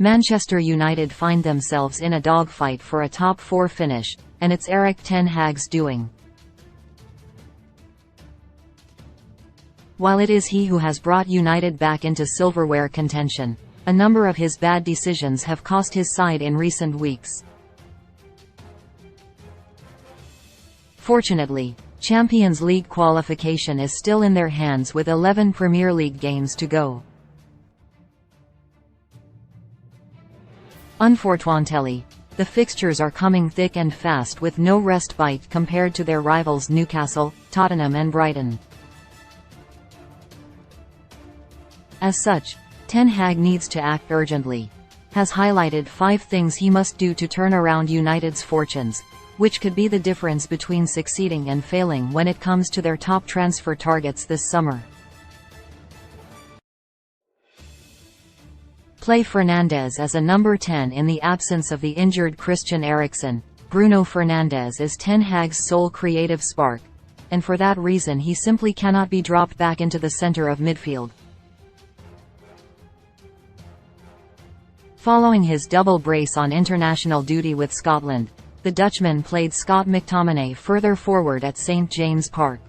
Manchester United find themselves in a dogfight for a top 4 finish, and it's Erik ten Hag's doing. While it is he who has brought United back into silverware contention, a number of his bad decisions have cost his side in recent weeks. Fortunately, Champions League qualification is still in their hands with 11 Premier League games to go. Unfortunately, the fixtures are coming thick and fast with no respite compared to their rivals Newcastle, Tottenham and Brighton. As such, Ten Hag needs to act urgently. Has highlighted 5 things he must do to turn around United's fortunes, which could be the difference between succeeding and failing when it comes to their top transfer targets this summer. Play Fernandes as a number 10 in the absence of the injured Christian Eriksen. Bruno Fernandes is Ten Hag's sole creative spark, and for that reason he simply cannot be dropped back into the center of midfield. Following his double brace on international duty with Scotland, the Dutchman played Scott McTominay further forward at St James Park.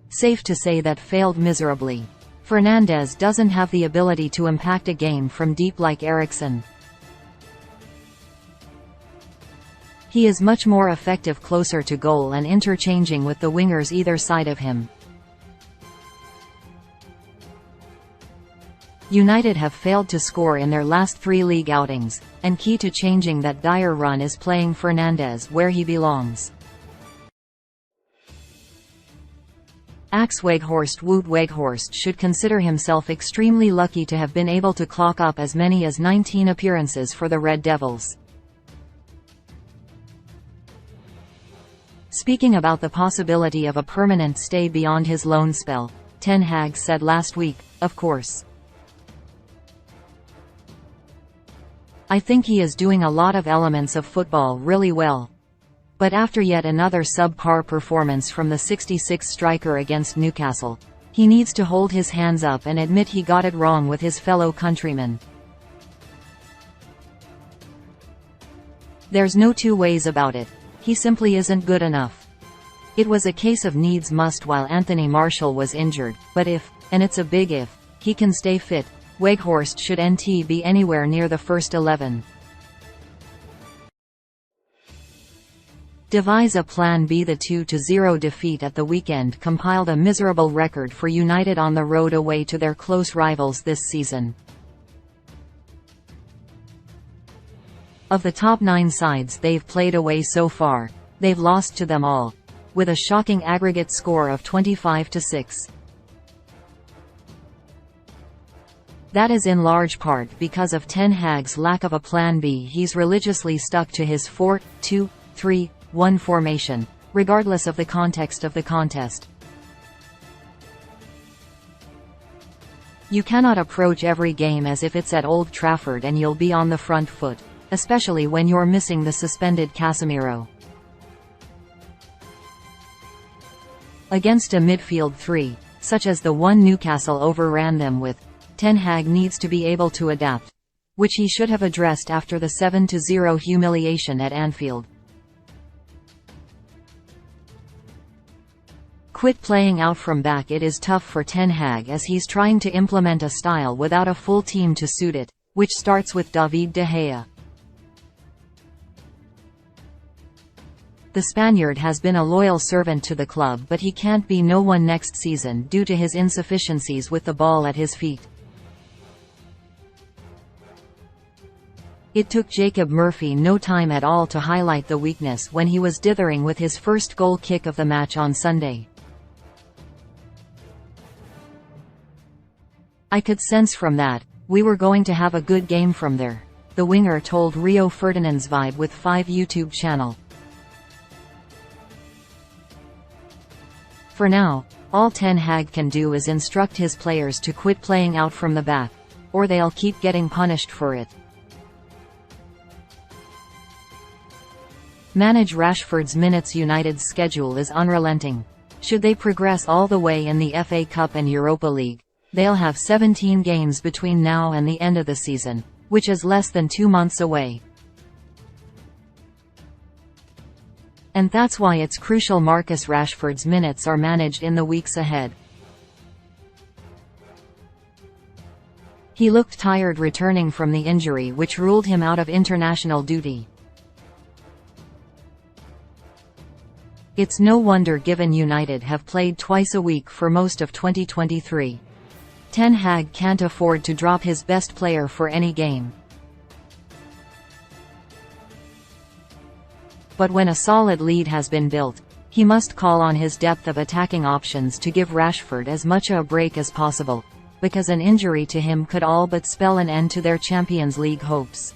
Safe to say that failed miserably. Fernandes doesn't have the ability to impact a game from deep like Eriksen. He is much more effective closer to goal and interchanging with the wingers either side of him. United have failed to score in their last 3 league outings, and key to changing that dire run is playing Fernandes where he belongs. Axe Weghorst Wout Weghorst should consider himself extremely lucky to have been able to clock up as many as 19 appearances for the Red Devils. Speaking about the possibility of a permanent stay beyond his loan spell, Ten Hag said last week, "Of course. I think he is doing a lot of elements of football really well. But after yet another subpar performance from the 66 striker against Newcastle, he needs to hold his hands up and admit he got it wrong with his fellow countrymen. There's no two ways about it. He simply isn't good enough. It was a case of needs must while Anthony Martial was injured, but if, and it's a big if, he can stay fit, Weghorst should be anywhere near the first 11. Devise a plan B. The 2-0 defeat at the weekend compiled a miserable record for United on the road away to their close rivals this season. Of the top 9 sides they've played away so far, they've lost to them all, with a shocking aggregate score of 25-6. That is in large part because of Ten Hag's lack of a plan B. He's religiously stuck to his 4-2-3-1 formation, regardless of the context of the contest. You cannot approach every game as if it's at Old Trafford and you'll be on the front foot, especially when you're missing the suspended Casemiro. Against a midfield 3, such as the one Newcastle overran them with, Ten Hag needs to be able to adapt, which he should have addressed after the 7-0 humiliation at Anfield. Quit playing out from back. It is tough for Ten Hag as he's trying to implement a style without a full team to suit it, which starts with David De Gea. The Spaniard has been a loyal servant to the club, but he can't be no one next season due to his insufficiencies with the ball at his feet. It took Jacob Murphy no time at all to highlight the weakness when he was dithering with his first goal kick of the match on Sunday. "I could sense from that, we were going to have a good game from there," the winger told Rio Ferdinand's Vibe with 5 YouTube channel. For now, all Ten Hag can do is instruct his players to quit playing out from the back, or they'll keep getting punished for it. Manage Rashford's minutes. United's schedule is unrelenting. Should they progress all the way in the FA Cup and Europa League, They'll have 17 games between now and the end of the season, which is less than 2 months away. And that's why it's crucial Marcus Rashford's minutes are managed in the weeks ahead. He looked tired returning from the injury which ruled him out of international duty. It's no wonder given United have played twice a week for most of 2023. Ten Hag can't afford to drop his best player for any game. But when a solid lead has been built, he must call on his depth of attacking options to give Rashford as much a break as possible, because an injury to him could all but spell an end to their Champions League hopes.